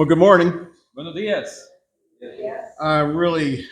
Well, good morning. Buenos días. I'm really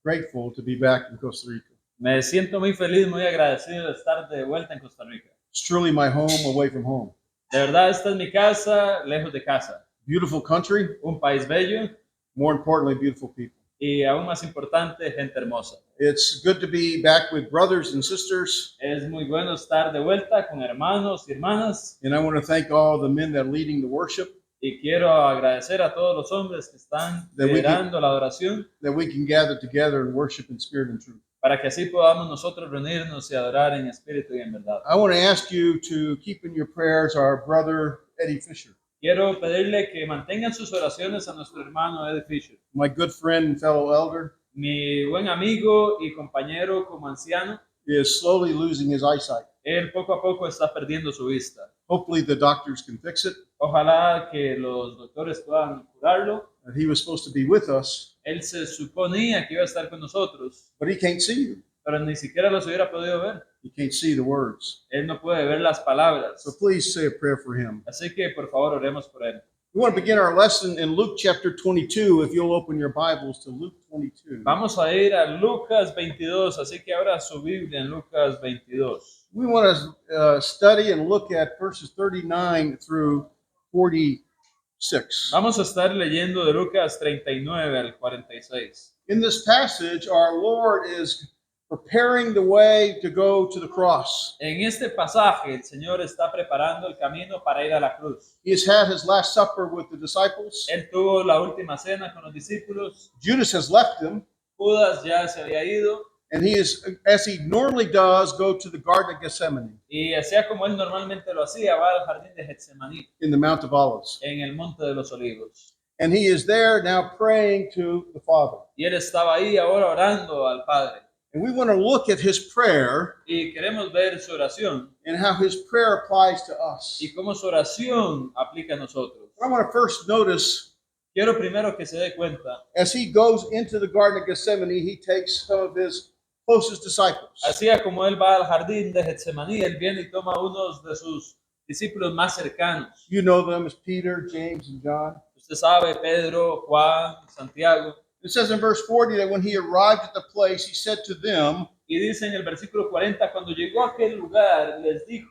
grateful to be back in Costa Rica. Me siento muy feliz, muy agradecido de estar de vuelta en Costa Rica. It's truly my home away from home. De verdad, esta es mi casa, lejos de casa. Beautiful country, Un país bello more importantly, beautiful people. y aún más importante, gente hermosa. It's good to be back with brothers and sisters, Es muy bueno estar de vuelta con hermanos y hermanas and I want to thank all the men that are leading the worship y quiero agradecer a todos los hombres que están liderando la adoración that we can gather together and worship in spirit and truth. para que así podamos nosotros reunirnos y adorar en espíritu y en verdad. I want to ask you to keep in your prayers our brother Eddie Fisher, Quiero pedirle que mantengan sus oraciones a nuestro hermano Eddie Fisher, my good friend and fellow elder. mi buen amigo y compañero como anciano. Is slowly losing his eyesight. Él poco a poco está perdiendo su vista. Hopefully the doctors can fix it. Ojalá que los doctores puedan curarlo. He was supposed to be with us, Él se suponía que iba a estar con nosotros, but he can't see you. pero ni siquiera los hubiera podido ver. He can't see the words. Él no puede ver las palabras. So please say a prayer for him. Así que por favor oremos por él. We want to begin our lesson in Luke chapter 22. If you'll open your Bibles to Luke 22. Vamos a ir a Lucas 22, así que abra su Biblia en Lucas 22. We want to study and look at verses 39 through 46. Vamos a estar leyendo de Lucas 39 al 46. In this passage, our Lord is preparing the way to go to the cross. En este pasaje, el Señor está preparando el camino para ir a la cruz. He has had his last supper with the disciples. Él tuvo la última cena con los discípulos. Judas has left him. Judas ya se había ido. And he is, as he normally does, go to the Garden of Gethsemane. Y hacía como él normalmente lo hacía, va al jardín de Getsemaní. In the Mount of Olives. En el monte de los olivos. And he is there now praying to the Father. Y él estaba ahí ahora orando al Padre. And we want to look at his prayer. Y queremos ver su oración. And how his prayer applies to us. Y cómo su oración aplica a nosotros. I want to first notice. Quiero primero que se dé cuenta. As he goes into the Garden of Gethsemane, he takes some of his closest disciples. Así como él va al jardín de Getsemaní, él viene y toma unos de sus discípulos más cercanos. You know them as Peter, James, and John. Usted sabe, Pedro, Juan, Santiago. It says in verse 40 that when he arrived at the place, he said to them, y dice en el versículo 40, cuando llegó a aquel lugar, les dijo,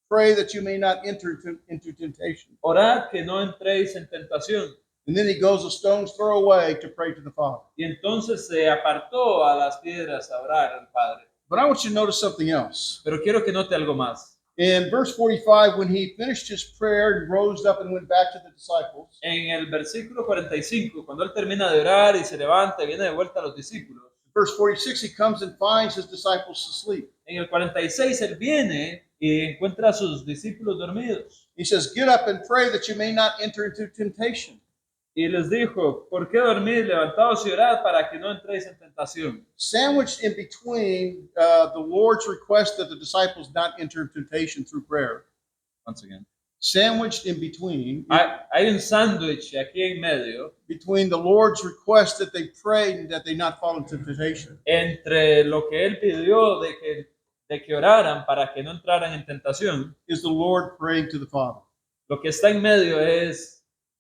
pray that you may not enter into temptation. Orad que no entréis en tentación. And then he goes a stone's throw away to pray to the Father. Y entonces se apartó a las piedras a orar al Padre. But I want you to notice something else. Pero quiero que note algo más. In verse 45, when he finished his prayer and rose up and went back to the disciples. En el versículo 45, cuando él termina de orar y se levanta y viene de vuelta a los discípulos. Verse 46, he comes and finds his disciples asleep. En el 46 él viene y encuentra a sus discípulos dormidos. He says, get up and pray that you may not enter into temptation. Y les dijo, ¿por qué dormir? Levantaos y orad para que no entréis en tentación. Sandwiched in between the Lord's request that the disciples not enter temptation through prayer. Once again. Sandwiched in between. Hay un sándwich aquí en medio. Between the Lord's request that they pray and that they not fall into temptation. Entre lo que él pidió de que oraran para que no entraran en tentación. Is the Lord praying to the Father. Lo que está en medio es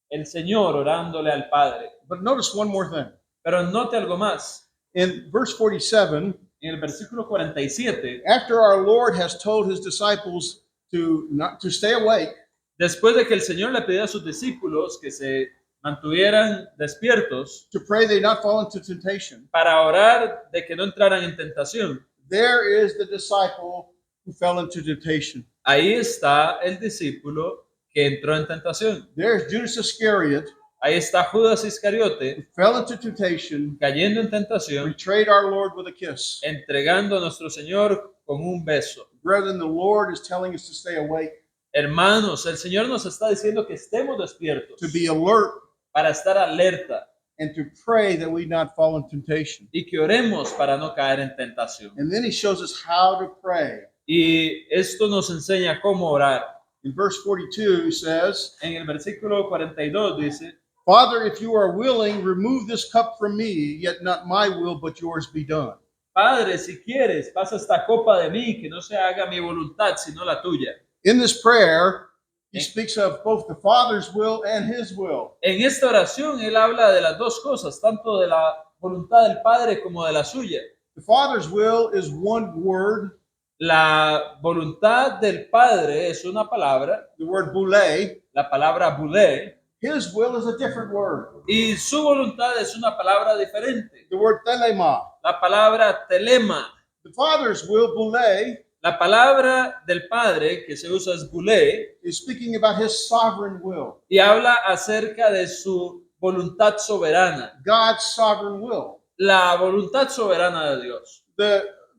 el Señor orándole al Padre. But notice one more thing. Pero note algo más. In verse 47, en el versículo 47, after our Lord has told his disciples to stay awake, después de que el Señor le pidió a sus discípulos que se mantuvieran despiertos, to pray they not fall into temptation, para orar de que no entraran en tentación, there is the disciple who fell into temptation. Ahí está el discípulo que entró en tentación. There's Judas Iscariot. Ahí está Judas Iscariote, who fell into temptation, cayendo en tentación, betrayed our Lord with a kiss. entregando a nuestro Señor con un beso. Brethren, the Lord is telling us to stay awake. Hermanos, el Señor nos está diciendo que estemos despiertos, To be alert, para estar alerta, and to pray that we not fall in temptation. y que oremos para no caer en tentación. And then he shows us how to pray. Y esto nos enseña cómo orar. In verse 42 he says, en el versículo 42 dice, Father, if you are willing, remove this cup from me, yet not my will, but yours be done. Padre, si quieres, pasa esta copa de mí, que no se haga mi voluntad, sino la tuya. In this prayer, He speaks of both the Father's will and his will. En esta oración él habla de las dos cosas, tanto de la voluntad del Padre como de la suya. The Father's will is one word, La voluntad del Padre es una palabra, the word boule. la palabra boulé, His will is a different word, y su voluntad es una palabra diferente, the word telema. la palabra telema. The Father's will, boule, La palabra del Padre que se usa es boulé is speaking about his sovereign will, y habla acerca de su voluntad soberana, God's sovereign will. la voluntad soberana de Dios.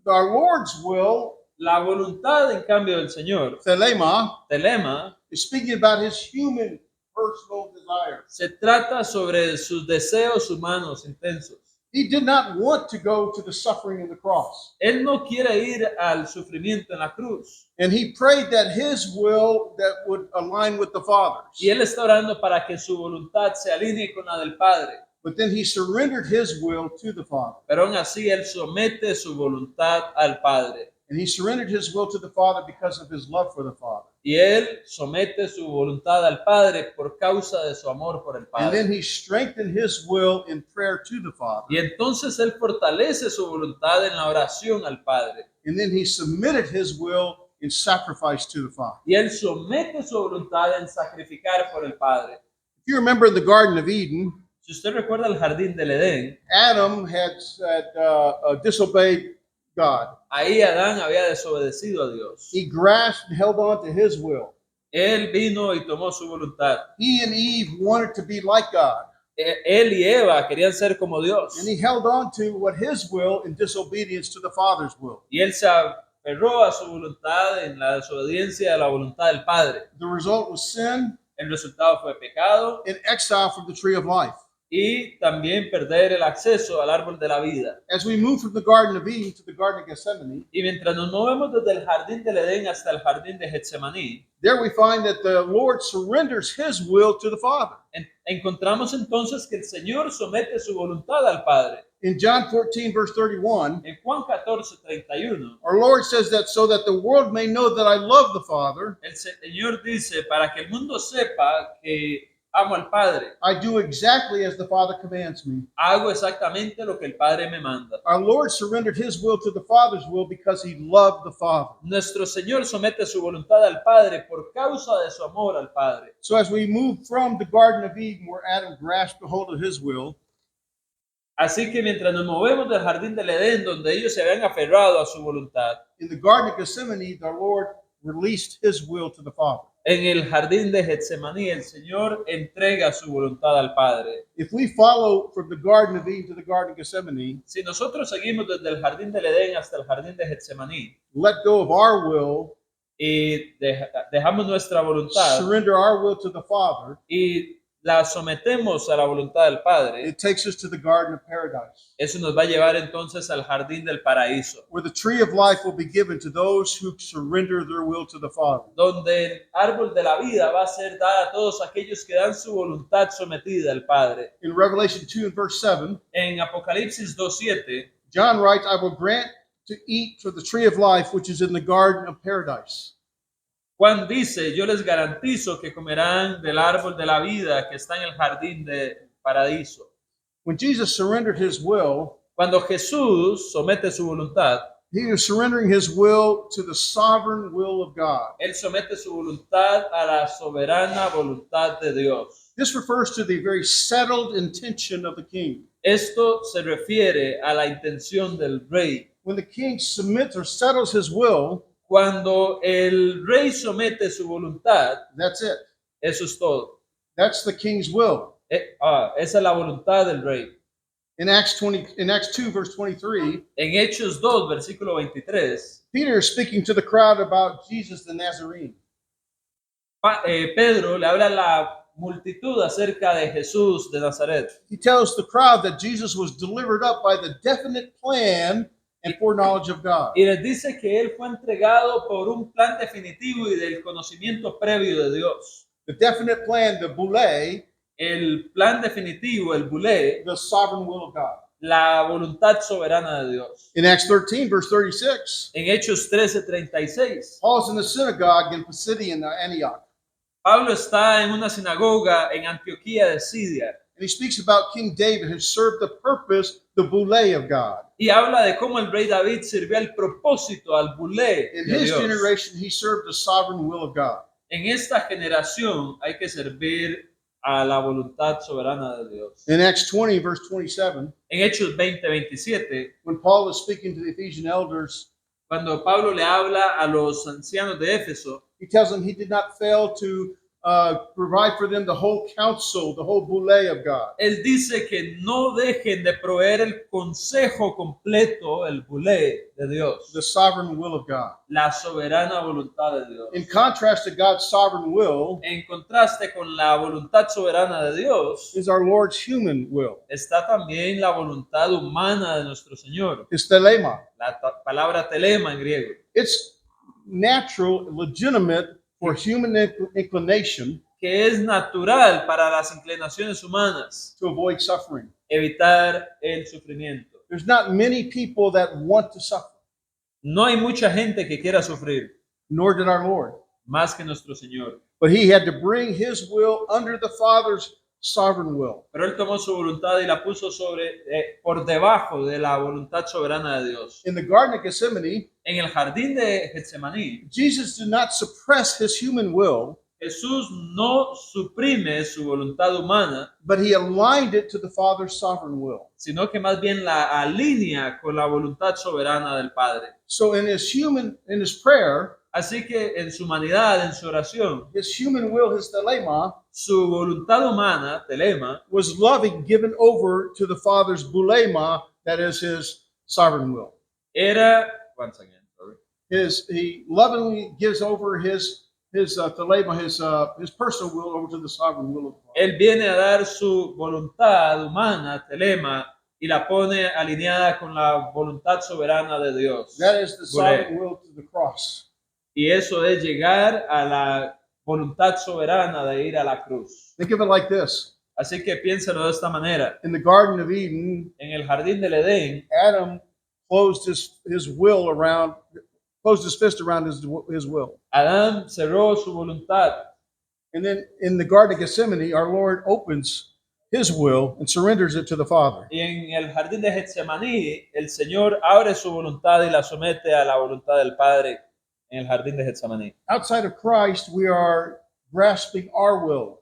Our Lord's will, La voluntad, en cambio, del Señor, telema, telema, is speaking about his human personal desires. se trata sobre sus deseos humanos intensos. He did not want to go to the suffering of the cross. Él no quiere ir al sufrimiento en la cruz. And he prayed that his will that would align with the Father's. Y él está orando para que su voluntad se alinee con la del Padre. But then he surrendered his will to the Father. Pero aún así él somete su voluntad al Padre. And he surrendered his will to the Father because of his love for the Father. Y él somete su voluntad al Padre por causa de su amor por el And then Padre. he strengthened his will in prayer to the Father. Y entonces él fortalece su voluntad en la oración al Padre. And then he submitted his will in sacrifice to the Father. Y él somete su voluntad en sacrificar por el Padre. If you remember in the Garden of Eden, Si usted recuerda el jardín del Edén, Adam had disobeyed God. ahí Adán había desobedecido a Dios. He grasped and held on to his will. Él vino y tomó su voluntad. He and Eve wanted to be like God. Él y Eva querían ser como Dios. And he held on to what his will in disobedience to the Father's will. Y él se aferró a su voluntad en la desobediencia de la voluntad del Padre. The result was sin El resultado fue pecado and exile from the tree of life. y también perder el acceso al árbol de la vida. As we move from the Garden of Eden to the Garden of Gethsemane, Y mientras nos movemos desde el jardín del Edén hasta el jardín de Getsemaní, there we find that the Lord surrenders his will to the Father. encontramos entonces que el Señor somete su voluntad al Padre. In John 14, verse 31, En Juan 14:31, our Lord says that so that the world may know that I love the Father, el Señor dice, para que el mundo sepa que amo al Padre, I do exactly as the Father commands me. hago exactamente lo que el Padre me manda. Our Lord surrendered his will to the Father's will because he loved the Father. Nuestro Señor somete su voluntad al Padre por causa de su amor al Padre. So as we move from the Garden of Eden, where Adam grasped a hold of his will, Así que mientras nos movemos del jardín del Edén, donde ellos se habían aferrado a su voluntad, in the Garden of Gethsemane, the Lord released his will to the Father. en el jardín de Getsemaní, el Señor entrega su voluntad al Padre. If we follow from the Garden of Eden to the Garden of Gethsemane, Si nosotros seguimos desde el jardín del Edén hasta el jardín de Getsemaní let go of our will, y dejamos nuestra voluntad surrender our will to the Father, y la sometemos a la voluntad del Padre, it takes us to the Garden of Paradise, eso nos va a llevar entonces al jardín del paraíso, where the tree of life will be given to those who surrender their will to the Father. donde el árbol de la vida va a ser dada a todos aquellos que dan su voluntad sometida al Padre. In Revelation 2 and verse 7, En Apocalipsis 2:7, John writes, I will grant to eat from the tree of life which is in the Garden of Paradise. Juan dice, yo les garantizo que comerán del árbol de la vida que está en el jardín del paraíso. When Jesus surrendered his will, Cuando Jesús somete su voluntad, he was surrendering his will to the sovereign will of God. él somete su voluntad a la soberana voluntad de Dios. This refers to the very settled intention of the king. Esto se refiere a la intención del rey. When the king submits or settles his will, Cuando el rey somete su voluntad, that's it. eso es todo. That's the king's will. Esa es la voluntad del rey. In Acts 2 verse 23, En Hechos 2, versículo 23, Peter is speaking to the crowd about Jesus the Nazarene. Pedro le habla a la multitud acerca de Jesús de Nazaret. He tells the crowd that Jesus was delivered up by the definite plan and foreknowledge of God. Y les dice que él fue entregado por un plan definitivo y del conocimiento previo de Dios. The definite plan, the boule, El plan definitivo, el bulé, the sovereign will of God. la voluntad soberana de Dios. In Acts 13 verse 36, En Hechos 13:36, Paul's in the synagogue in Pisidian, Antioch. Pablo está en una sinagoga en Antioquía de Siria and he speaks about King David who served the purpose, the boule of God. y habla de cómo el rey David sirvió al propósito, al bulé In de his Dios. generation, he served the sovereign will of God. En esta generación hay que servir a la voluntad soberana de Dios. In Acts 20, verse 27, En Hechos 20:27, when Paul is speaking to the Ephesian elders, cuando Pablo le habla a los ancianos de Éfeso, he tells them he did not fail to provide for them the whole counsel, the whole boule of God. él dice que no dejen de proveer el consejo completo, el bulé de Dios, The sovereign will of God. la soberana voluntad de Dios. In contrast to God's sovereign will En contraste con la voluntad soberana de Dios, is our Lord's human will, está también la voluntad humana de nuestro Señor, his telema. la palabra telema en griego. It's natural, legitimate for human inclination Que es natural para las inclinaciones humanas to avoid suffering. evitar el sufrimiento. There's not many people that want to suffer, No hay mucha gente que quiera sufrir, nor did our Lord. más que nuestro Señor. But he had to bring his will under the Father's sovereign will. Pero Él tomó su voluntad y la puso por debajo de la voluntad soberana de Dios. In the Garden of Gethsemane, En el jardín de Getsemaní, Jesus did not suppress his human will, Jesús no suprime su voluntad humana, but he aligned it to the Father's sovereign will. sino que más bien la alinea con la voluntad soberana del Padre. So in his prayer, Así que en su humanidad, en su oración, his human will, his telema, su voluntad humana, telema, was loving, given over to the Father's bulema, that is his sovereign will. era, once again, sorry. He lovingly gives over his telema, his personal will over to the sovereign will of the Father. Él viene a dar su voluntad humana, telema, y la pone alineada con la voluntad soberana de Dios. That is the Bulé. sovereign will to the cross. Y eso es llegar a la voluntad soberana de ir a la cruz. Think of it like this. Así que piénsalo de esta manera. In the Garden of Eden, En el jardín del Edén, Adam closed his will around, closed his fist around his will. Adán cerró su voluntad. And then in the Garden of Gethsemane, our Lord opens his will and surrenders it to the Father. Y en el jardín de Getsemaní, el Señor abre su voluntad y la somete a la voluntad del Padre en el jardín de Getsemaní. Outside of Christ, we are grasping our will.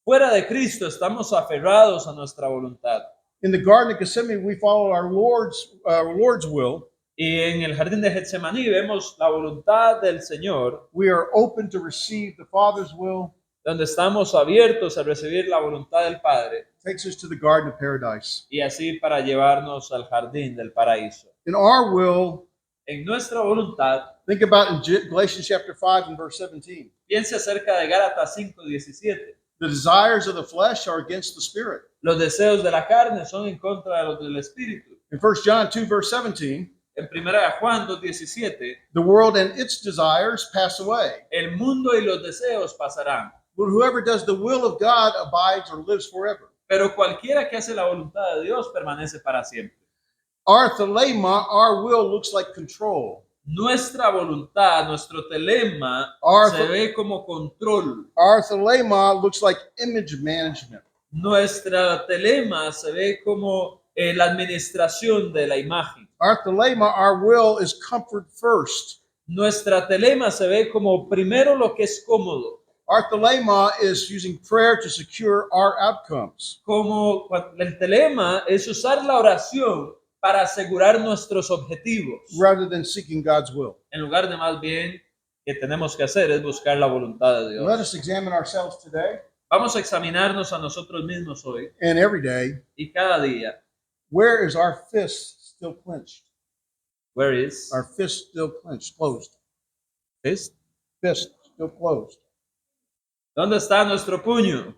Fuera de Cristo estamos aferrados a nuestra voluntad. In the Garden of Gethsemane, we follow our Lord's will. Y en el jardín de Getsemaní vemos la voluntad del Señor, We are open to receive the Father's will. donde estamos abiertos a recibir la voluntad del Padre Takes us to the Garden of Paradise. y así para llevarnos al jardín del paraíso. In our will, En nuestra voluntad, think about in Galatians chapter 5 and verse 17. piense acerca de Gálatas 5:17. The desires of the flesh are against the spirit. Los deseos de la carne son en contra de los del Espíritu. In 1 John 2 verse 17, En 1 Juan 2:17, the world and its desires pass away. el mundo y los deseos pasarán, But whoever does the will of God abides or lives forever. pero cualquiera que hace la voluntad de Dios permanece para siempre. Our thelema, our will looks like control. Nuestra voluntad, nuestro telema, Our- se ve como control. Our thelema looks like image management. Nuestra telema se ve como la administración de la imagen. Our thelema, our will is comfort first. Nuestra telema se ve como primero lo que es cómodo, Our thelema is using prayer to secure our outcomes. como el telema es usar la oración para asegurar nuestros objetivos, rather than seeking God's will. en lugar de más bien que tenemos que hacer es buscar la voluntad de Let Dios. us examine ourselves today Vamos a examinarnos a nosotros mismos hoy and every day. y cada día. Where is our fist still clenched? Where is Our fist still clenched, closed. this? Fist still closed. ¿Dónde está nuestro puño?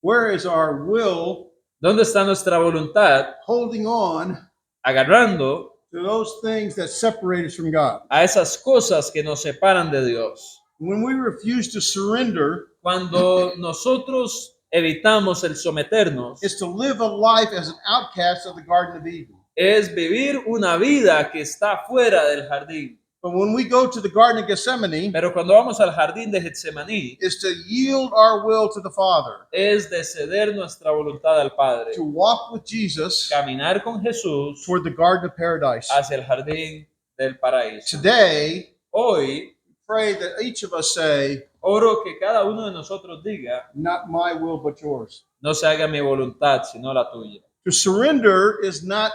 Where is our will ¿Dónde está nuestra voluntad holding on agarrando to those things that separate us from God? a esas cosas que nos separan de Dios? When we refuse to surrender, Cuando nosotros evitamos el someternos, it's to live a life as an outcast of the Garden of Eden. es vivir una vida que está fuera del jardín. But when we go to the Garden of Gethsemane, Pero cuando vamos al jardín de Getsemaní, is to yield our will to the Father, es de ceder nuestra voluntad al Padre, to walk with Jesus caminar con Jesús toward the Garden of Paradise. hacia el jardín del paraíso. Today, Hoy pray that each of us say, oro que cada uno de nosotros diga, not my will, but yours. no se haga mi voluntad, sino la tuya. To surrender is not,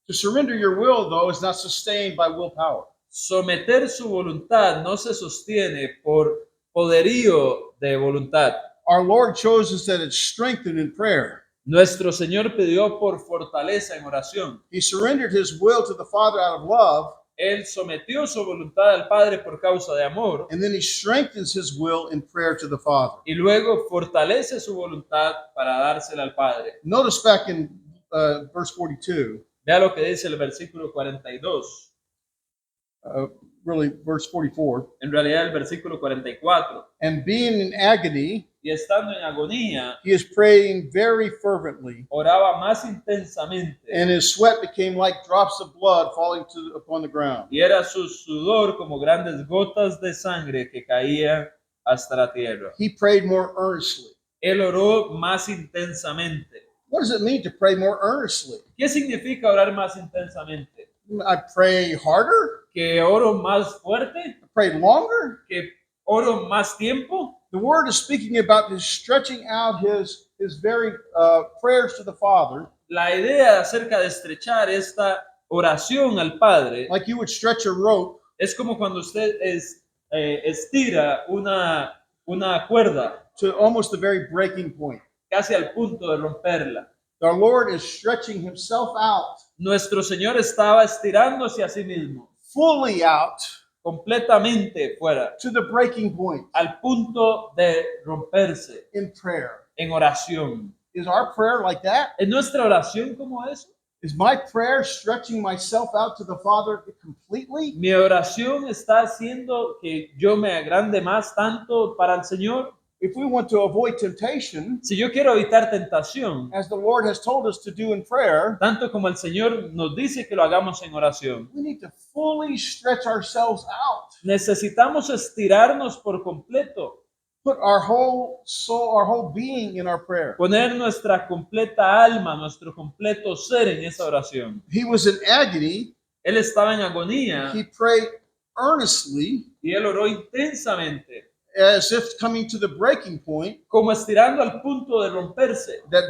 to surrender your will, though, is not sustained by willpower. Someter su voluntad no se sostiene por poderío de voluntad. Our Lord shows us that it's strengthened in prayer. Nuestro Señor pidió por fortaleza en oración. He surrendered his will to the Father out of love, Él sometió su voluntad al Padre por causa de amor and then he strengthens his will in prayer to the Father. y luego fortalece su voluntad para dársela al Padre. Notice back in verse 42, Vea lo que dice el versículo 42, really verse 44, en realidad el versículo 44. and being in agony, Y estando en agonía, he is praying very fervently, oraba más intensamente and his sweat became like drops of blood falling upon the ground. y era su sudor como grandes gotas de sangre que caían hasta la tierra. He prayed more earnestly. Él oró más intensamente. What does it mean to pray more earnestly? ¿Qué significa orar más intensamente? I pray harder? ¿Que oro más fuerte? I pray longer? ¿Que oro más tiempo? The word is speaking about his stretching out his very prayers to the Father, La idea acerca de estrechar esta oración al Padre like you would stretch a rope es como cuando usted estira una cuerda to almost the very breaking point. casi al punto de romperla. Our Lord is stretching himself out, Nuestro Señor estaba estirándose a sí mismo, fully out, completamente fuera, to the breaking point al punto de romperse in prayer. en oración. Is our prayer like that? ¿Es nuestra oración como eso? Is my prayer stretching myself out to the Father completely? Mi oración está haciendo que yo me agrande más tanto para el Señor. If we want to avoid temptation, Si yo quiero evitar tentación, as the Lord has told us to do in prayer, tanto como el Señor nos dice que lo hagamos en oración, we need to fully stretch ourselves out. necesitamos estirarnos por completo, Put our whole soul, our whole being in our prayer. poner nuestra completa alma, nuestro completo ser en esa oración. He was in agony. Él estaba en agonía He prayed earnestly, y él oró intensamente, as if coming to the breaking point, como estirando al punto de romperse, that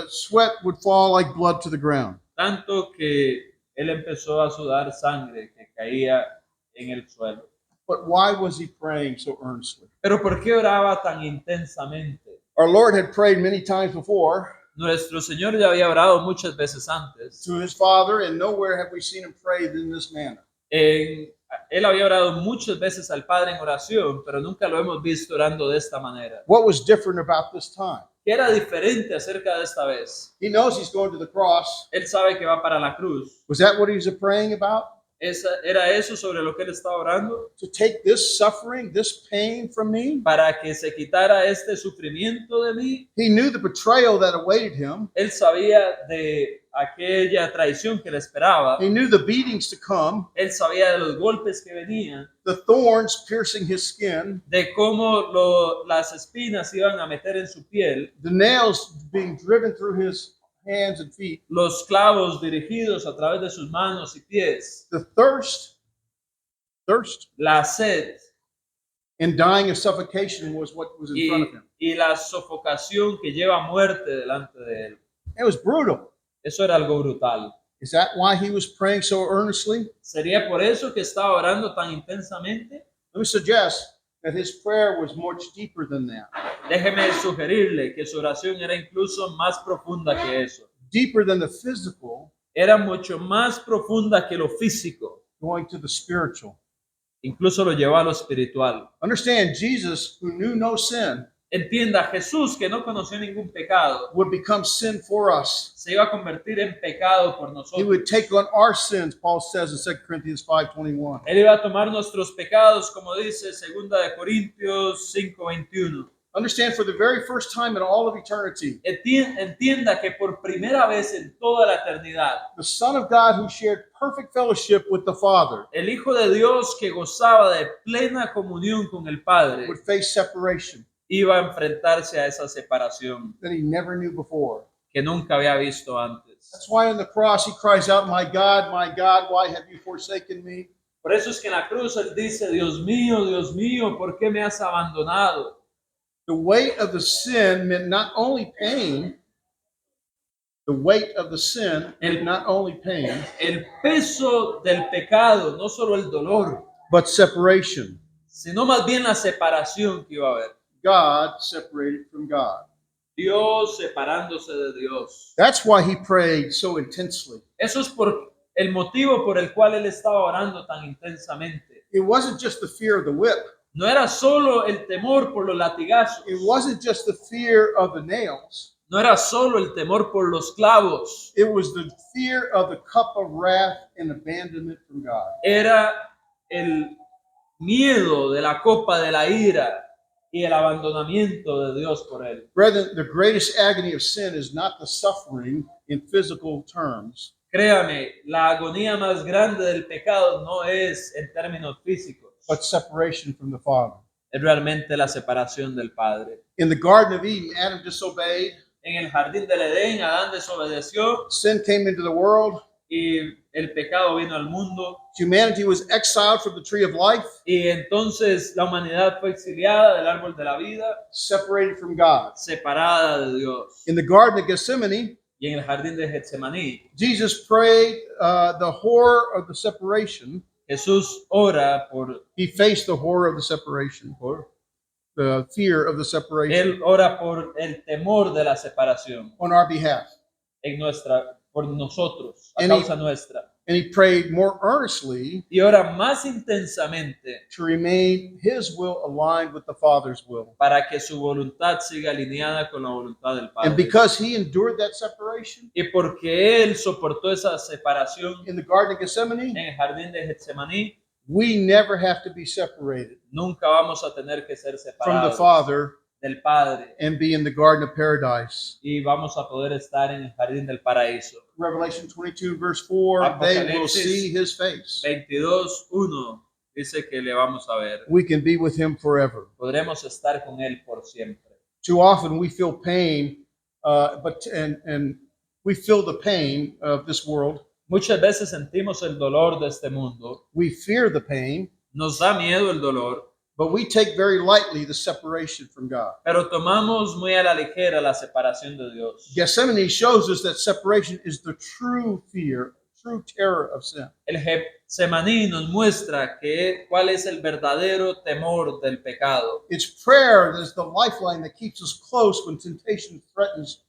sweat would fall like blood to the ground. tanto que él empezó a sudar sangre que caía en el suelo. But why was he praying so earnestly? Pero ¿por qué oraba tan intensamente? Our Lord had prayed many times before Nuestro Señor ya había orado muchas veces antes. to his Father, and nowhere have we seen him pray in this manner. Él había orado muchas veces al Padre en oración, pero nunca lo hemos visto orando de esta manera. What was different about this time? ¿Qué era diferente acerca de esta vez? He knows he's going to the cross. Él sabe que va para la cruz. Was that what he was praying about? ¿Era eso sobre lo que él estaba orando? To take this suffering, this pain from me? Para que se quitara este sufrimiento de mí. He knew the betrayal that awaited him. Él sabía de aquella traición que le esperaba. He knew the beatings to come, Él sabía de los golpes que venían, the thorns piercing his skin, de cómo las espinas iban a meter en su piel, the nails being driven through his hands and feet, los clavos dirigidos a través de sus manos y pies, the thirst, la sed and dying of suffocation was what was in front of him. y la sofocación que lleva a muerte delante de él. It was brutal. Eso era algo brutal. Is that why he was praying so earnestly? ¿Sería por eso que estaba orando tan intensamente? Let me suggest that his prayer was much deeper than that. Déjeme sugerirle que su oración era incluso más profunda que eso. Deeper than the physical, Era mucho más profunda que lo físico. going to the spiritual. Incluso lo llevó a lo espiritual. Understand, Jesus, who knew no sin, Entienda, Jesús, que no conoció ningún pecado, would become sin for us. se iba a convertir en pecado por He nosotros. would take on our sins, Paul says in 2 Corinthians 5:21. Él iba a tomar nuestros pecados, como dice 2 de Corintios 5:21. Understand, for the very first time in all of eternity, Entienda que por primera vez en toda la eternidad, the Son of God who shared perfect fellowship with the Father el Hijo de Dios que gozaba de plena comunión con el Padre would face separation iba a enfrentarse a esa separación that he never knew before. que nunca había visto antes. That's why on the cross he cries out, my God, why have you forsaken me? Por eso es que en la cruz él dice, Dios mío, ¿por qué me has abandonado? The weight of the sin meant not only pain, the weight of the sin meant not only pain, El peso del pecado, no solo el dolor, but separation. sino más bien la separación que iba a haber. God separated from God. Dios separándose de Dios. That's why he prayed so intensely. Eso es por el motivo por el cual él estaba orando tan intensamente. It wasn't just the fear of the whip. No era solo el temor por los latigazos. It wasn't just the fear of the nails. No era solo el temor por los clavos. It was the fear of the cup of wrath and abandonment from God. Era el miedo de la copa de la ira y el abandonamiento de Dios por él. Brethren, the greatest agony of sin is not the suffering in physical terms. Créame, la agonía más grande del pecado no es en términos físicos, But separation from the Father. es realmente la separación del Padre. In the Garden of Eden, Adam disobeyed. En el jardín del Edén, Adán desobedeció Sin came into the world. y el pecado vino al mundo. Humanity was exiled from the tree of life, Y entonces la humanidad fue exiliada del árbol de la vida, separated from God. separada de Dios. In the Garden of Gethsemane, Y en el jardín de Getsemaní, Jesus prayed the horror of the separation. Jesús ora por, He faced the horror of the separation, the fear of the separation él ora por el temor de la separación on our behalf. por nosotros, a And he- causa nuestra. And he prayed more earnestly Y ora más intensamente to remain his will aligned with the Father's will. para que su voluntad siga alineada con la voluntad del And Padre. because he endured that separation Y porque él soportó esa separación in the Garden of en Gethsemane, el jardín de Getsemaní, we never have to be separated nunca vamos a tener que ser from the separados Father del Padre and be in the Garden of Paradise. y vamos a poder estar en el jardín del paraíso. Revelation 22, verse 4, they will see his face. 22:1 dice que le vamos a ver. We can be with him forever. Podremos estar con él por siempre. Too often we feel pain, and we feel the pain of this world. Muchas veces sentimos el dolor de este mundo, We fear the pain, nos da miedo el dolor, but we take very lightly the separation from God. pero tomamos muy a la ligera la separación de Dios. Gethsemane shows us that separation is the true fear, true terror of sin. El Getsemaní nos muestra cuál es el verdadero temor del pecado. It's prayer that is the lifeline that keeps us close when temptation threatens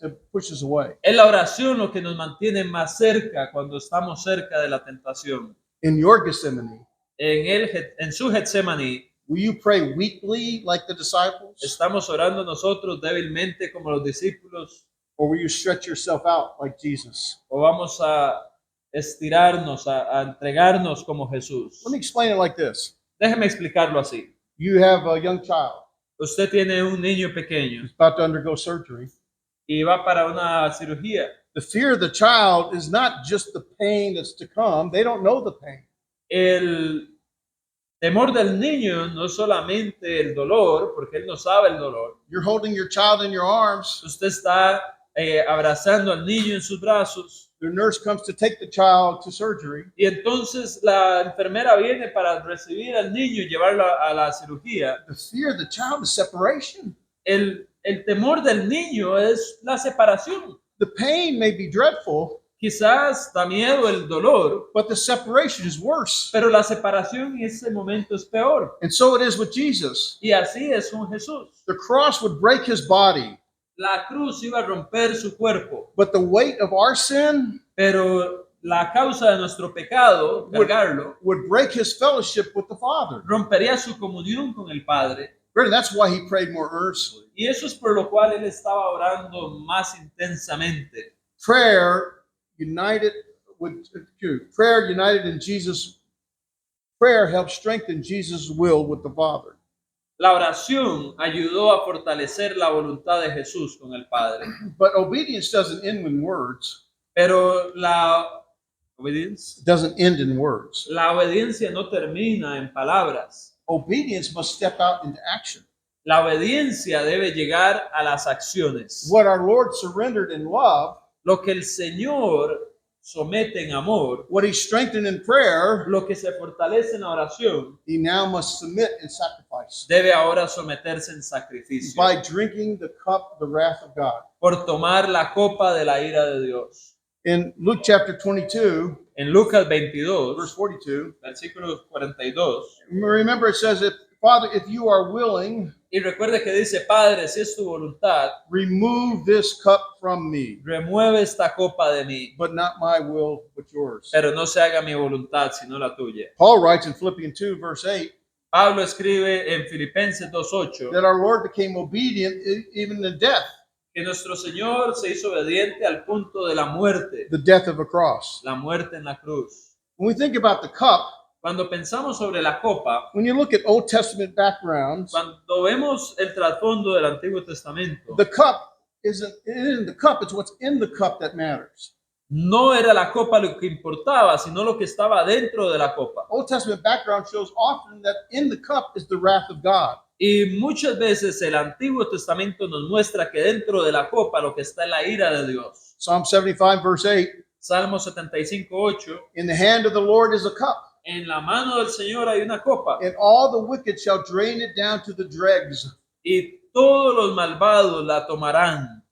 to push us away. Es la oración lo que nos mantiene más cerca cuando estamos cerca de la tentación. In your Gethsemane, En su Getsemaní, will you pray weakly like the disciples, ¿estamos orando nosotros débilmente como los discípulos or will you stretch yourself out like Jesus? o vamos a estirarnos, a entregarnos como Jesús? Let me explain it like this. Déjeme explicarlo así. You have a young child Usted tiene un niño pequeño who's about to undergo surgery. y va para una cirugía. The fear of the child is not just the pain that's to come. They don't know the pain. El temor del niño no es solamente el dolor, porque él no sabe el dolor. You're holding your child in your arms. Usted está abrazando al niño en sus brazos The nurse comes to take the child to surgery. y entonces la enfermera viene para recibir al niño y llevarlo a la cirugía. The fear of the child is separation. El temor del niño es la separación. The pain may be dreadful, Quizás da miedo el dolor, but the separation is worse. pero la separación en ese momento es peor. And so it is with Jesus. Y así es con Jesús. The cross would break his body, La cruz iba a romper su cuerpo, but the weight of our sin pero la causa de nuestro pecado, cargarlo, would break his fellowship with the Father. rompería su comunión con el Padre. Really, that's why he prayed more earnestly. Y eso es por lo cual él estaba orando más intensamente. Prayer united in Jesus. Prayer helps strengthen Jesus' will with the Father. La oración ayudó a fortalecer la voluntad de Jesús con el Padre. But obedience doesn't end in words. Pero obedience, It doesn't end in words. la obediencia no termina en palabras. Obedience must step out into action. La obediencia debe llegar a las acciones. What our Lord surrendered in love, Lo que el Señor somete en amor, what he strengthened in prayer, lo que se fortalece en la oración, he now must submit in sacrifice debe ahora someterse en sacrificio by drinking the cup of the wrath of God. por tomar la copa de la ira de Dios. In Luke chapter 22, En Lucas verse 22, 42, versículo 42, remember it says, Father, if you are willing, y recuerde que dice, Padre, si es tu voluntad, remove this cup from me, remueve esta copa de mí, but not my will, but yours. pero no se haga mi voluntad, sino la tuya. Paul writes in Philippians 2, verse 8, Pablo escribe en Filipenses 2:8 that our Lord became obedient even in death, que nuestro Señor se hizo obediente al punto de la muerte of a cross. en la cruz. When we think about the cup, Cuando pensamos sobre la copa, when you look at Old Testament backgrounds, cuando vemos el trasfondo del Antiguo Testamento, the cup isn't the cup, it's what's in the cup that matters. no era la copa lo que importaba, sino lo que estaba dentro de la copa. Old Testament background shows often that in the cup is the wrath of God. Y muchas veces el Antiguo Testamento nos muestra que dentro de la copa lo que está es la ira de Dios. Psalm 75, verse 8, Salmo 75:8. in the hand of the Lord is a cup, En la mano del Señor hay una copa and all the wicked shall drain it down to the dregs. y todos los malvados la tomarán.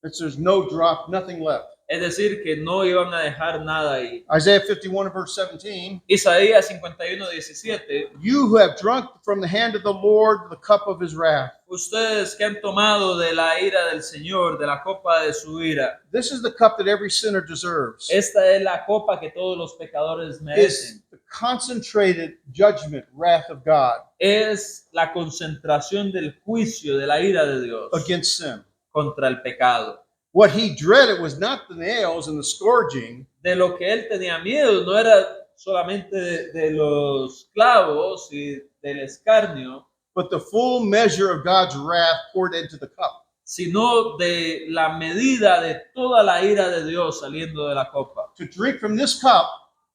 There's no drop, nothing left. Es decir, que no iban a dejar nada ahí. Isaiah 51, verse 17, Isaías 51:17. you who have drunk from the hand of the Lord the cup of his wrath. Ustedes que han tomado de la ira del Señor, de la copa de su ira. This is the cup that every sinner deserves. Esta es la copa que todos los pecadores It's merecen. the concentrated judgment, wrath of God Es la concentración del juicio de la ira de Dios against sin. contra el pecado. What he dreaded was not the nails and the scourging, De lo que él tenía miedo no era solamente de los clavos y del escarnio, but the full measure of God's wrath poured into the cup. sino de la medida de toda la ira de Dios saliendo de la copa. To drink from this cup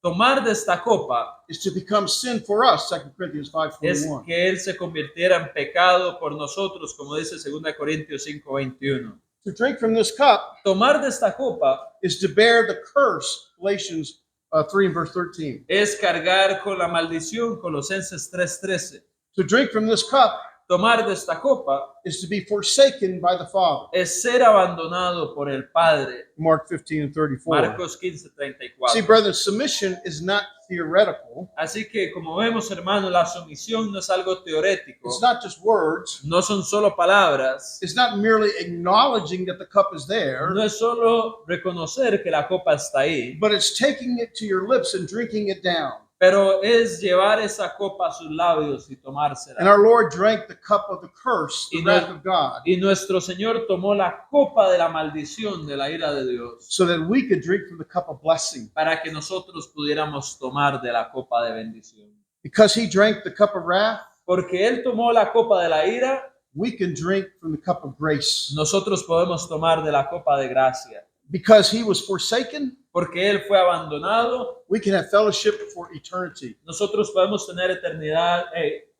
Tomar de esta copa is to become sin for us, 2 Corinthians es 5:21. que él se convirtiera en pecado por nosotros, como dice 2 Corintios 5:21. To drink from this cup Tomar de esta copa is to bear the curse, Galatians 3 and verse 13. es cargar con la maldición, Colosenses 3:13. To drink from this cup Tomar de esta copa is to be forsaken by the Father, es ser abandonado por el Padre, Mark 15 and 34. Marcos See, 15:34. brethren, submission is not theoretical. Así que, como vemos, hermanos, la sumisión no es algo teorético, It's not just words. no son solo palabras, It's not merely acknowledging that the cup is there, no es solo reconocer que la copa está ahí, but it's taking it to your lips and drinking it down. pero es llevar esa copa a sus labios y And tomársela. our Lord drank the cup of the curse, the Y wrath of God, Y nuestro Señor tomó la copa de la maldición de la ira de Dios so that we could drink from the cup of blessing. para que nosotros pudiéramos tomar de la copa de bendición. Because he drank the cup of wrath, Porque Él tomó la copa de la ira, we can drink from the cup of grace. nosotros podemos tomar de la copa de gracia. Because he was forsaken, Porque Él fue abandonado, we can have fellowship for eternity. nosotros podemos tener eternidad,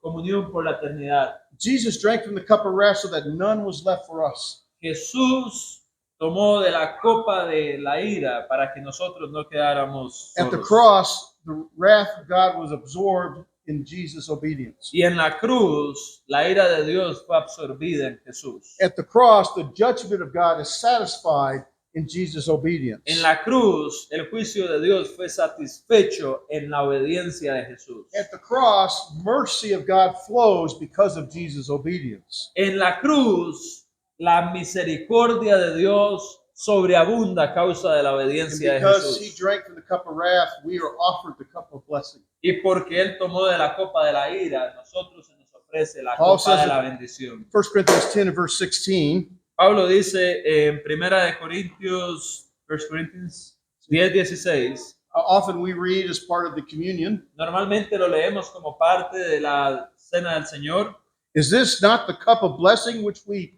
comunión por la eternidad. Jesus drank from the cup of wrath so that none was left for us. Jesús tomó de la copa de la ira para que nosotros no quedáramos At the solos. cross, the wrath of God was absorbed in Jesus' obedience. Y en la cruz, la ira de Dios fue absorbida en Jesús. At the cross, the judgment of God is satisfied in Jesus' obedience. En la cruz, el juicio de Dios fue satisfecho en la obediencia de Jesús. At the cross, mercy of God flows because of Jesus' obedience. En la cruz, la misericordia de Dios sobreabunda a causa de la And obediencia de because he Jesús. drank from the cup of wrath, we are offered the cup of blessing. Y porque Él tomó de la copa de la ira, nosotros se nos ofrece la Paul copa de says la it- bendición. 1 Corinthians 10 and verse 16, Pablo dice en 1 de Corintios, 1 Corinthians 10:16, often we read as part of the communion, normalmente lo leemos como parte de la cena del Señor. Is this not the cup of blessing which we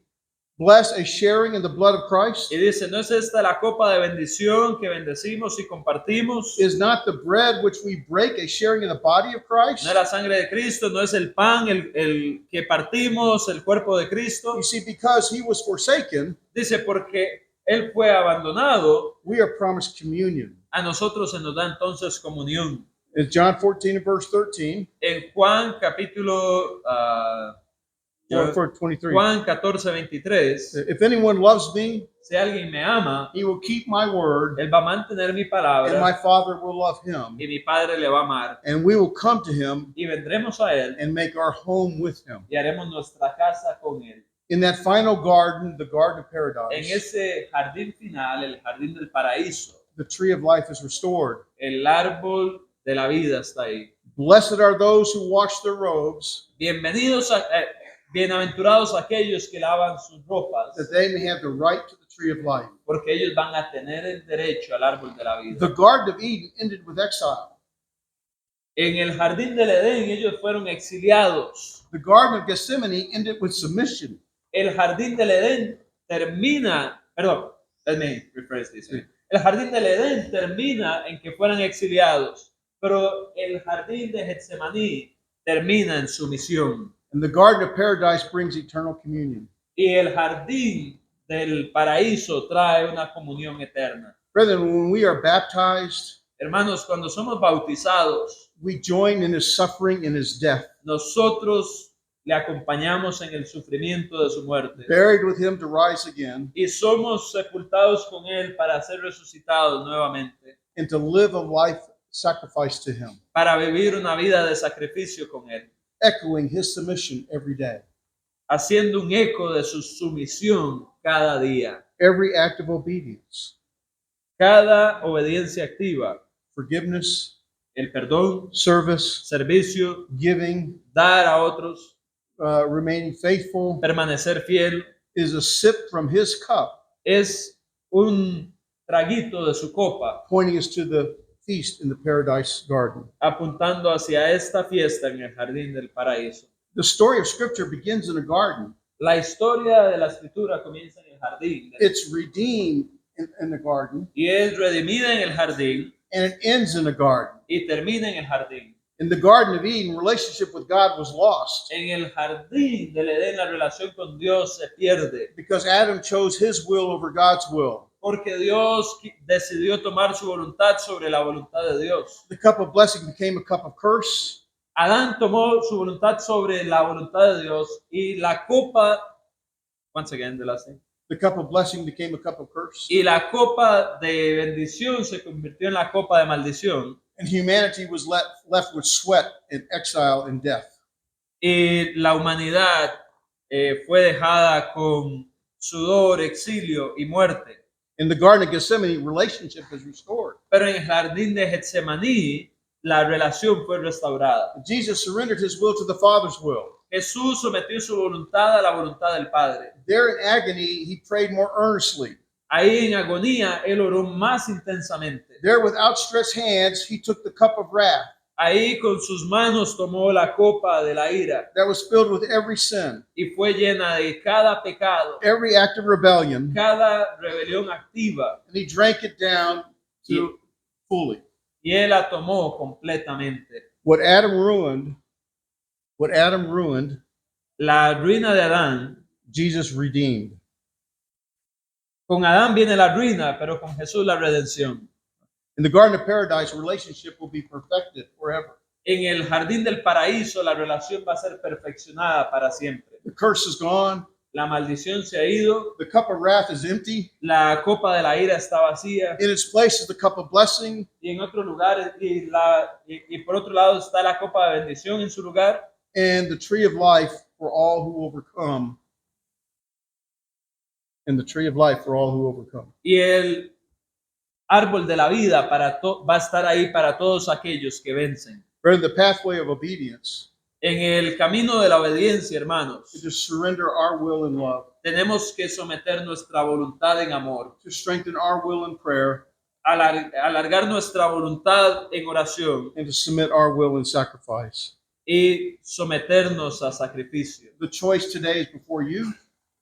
bless as sharing in the blood of Christ? Y dice, ¿no es esta la copa de bendición que bendecimos y compartimos? Is not the bread which we break as sharing in the body of Christ? ¿No es la sangre de Cristo? ¿No es el pan el que partimos, el cuerpo de Cristo? You see, because he was forsaken, Dice, porque Él fue abandonado, we are promised communion. a nosotros se nos da entonces comunión. In John 14 and verse 13, En Juan capítulo John 23. Juan 14:23, If anyone loves me, si alguien me ama, he will keep my word, Él va a mantener mi and palabra my Father will love him, y mi Padre le va a amar. and we will come to him Y vendremos a Él and make our home with him. y haremos nuestra casa con Él. In that final garden, the Garden of En Paradise, ese jardín final, el jardín del paraíso, the tree of life is restored. el árbol de la vida está ahí. Blessed are those who wash their robes, Bienaventurados aquellos que lavan sus ropas, that they may have the right to the tree of life. porque ellos van a tener el derecho al árbol de la vida. The Garden of Eden ended with exile. En el jardín del Edén ellos fueron exiliados. The Garden of Gethsemane ended with submission. El jardín del Edén termina, perdón, let me rephrase this. El jardín del Edén termina en que fueran exiliados, pero el jardín de Getsemaní termina en sumisión. And the Garden of Paradise brings eternal communion. Y el jardín del paraíso trae una comunión eterna. Brethren, when we are baptized, Hermanos, cuando somos bautizados, we join in his suffering and his death, nosotros le acompañamos en el sufrimiento de su muerte. buried with him to rise again, Y somos sepultados con Él para ser resucitados nuevamente, and to live a life sacrificed to him, para vivir una vida de sacrificio con Él, echoing his submission every day. haciendo un eco de su sumisión cada día. Every act of obedience, Cada obediencia activa, forgiveness, el perdón, service, servicio, giving, dar a otros, remaining faithful, permanecer fiel, is a sip from his cup, es un traguito de su copa, pointing us to the feast in the paradise garden. apuntando hacia esta fiesta en el jardín del paraíso. The story of Scripture begins in a garden. La historia de la escritura comienza en el jardín It's redeemed in the garden, y es redimida en el jardín and it ends in a garden. y termina en el jardín. In the Garden of Eden, relationship with God was lost En el jardín del Edén la relación con Dios se pierde because Adam chose his will over God's will. porque Dios decidió tomar su voluntad sobre la voluntad de Dios. The cup of blessing became a cup of curse, Adán tomó su voluntad sobre la voluntad de Dios y la copa, once again, the last thing. the cup of blessing became a cup of curse, Y la copa de bendición se convirtió en la copa de maldición. and humanity was left with sweat and exile and death. Y la humanidad fue dejada con sudor, exilio y muerte. In the Garden of Gethsemane, relationship is restored. Pero en el jardín de Getsemaní, la relación fue restaurada. Jesus surrendered his will to the Father's will. Jesús sometió su voluntad a la voluntad del Padre. There in agony, he prayed more earnestly. Ahí en agonía, él oró más intensamente. There with outstretched hands, he took the cup of wrath Ahí con sus manos tomó la copa de la ira that was filled with every sin, y fue llena de cada pecado, every act of rebellion, cada rebelión activa, and he drank it down to fully. y él la tomó completamente. What Adam ruined, La ruina de Adán, Jesus redeemed. con Adán viene la ruina, pero con Jesús la redención. In the Garden of Paradise, relationship will be perfected forever. En el jardín del paraíso la relación va a ser perfeccionada para siempre. The curse is gone. La maldición se ha ido, The cup of wrath is empty. la copa de la ira está vacía In its place is the cup of blessing. y en otro lugar y por otro lado está la copa de bendición en su lugar And the tree of life for all who overcome. And the tree of life for all who overcome. y el árbol de la vida va a estar ahí para todos aquellos que vencen. But in the pathway of obedience, En el camino de la obediencia, hermanos, to just surrender our will in love, tenemos que someter nuestra voluntad en amor, to strengthen our will in prayer, alargar nuestra voluntad en oración and to submit our will in sacrifice. y someternos a sacrificio. The choice today is before you.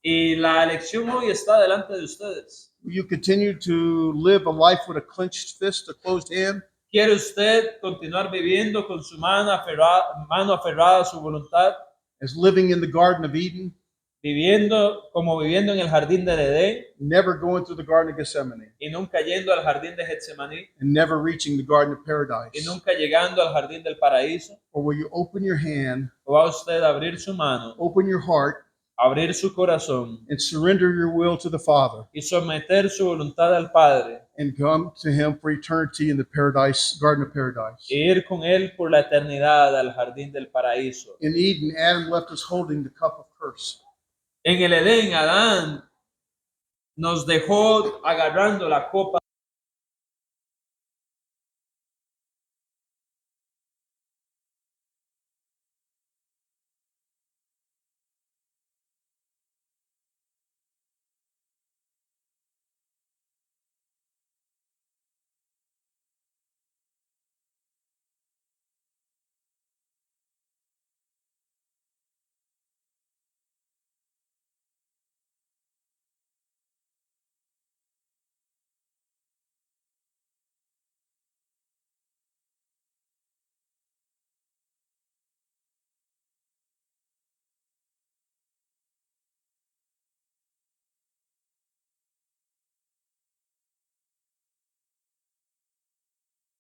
Y la elección hoy está delante de ustedes. Will you continue to live a life with a clenched fist, a closed hand? ¿Quiere usted continuar viviendo con su mano aferrada a su voluntad, As living in the Garden of Eden, viviendo en el jardín del Edén never going through the Garden of Gethsemane, y nunca yendo al jardín de Getsemaní and never reaching the Garden of y Paradise? nunca llegando al jardín del paraíso? Or will you open your hand, ¿O va usted a abrir su mano, open your heart, abrir su corazón and surrender your will to the Father, y someter su voluntad al Padre and come to Him for eternity in the Paradise, Garden of Paradise? e ir con Él por la eternidad al jardín del paraíso? In Eden, Adam left us holding the cup of curse. En el Edén, Adán nos dejó agarrando la copa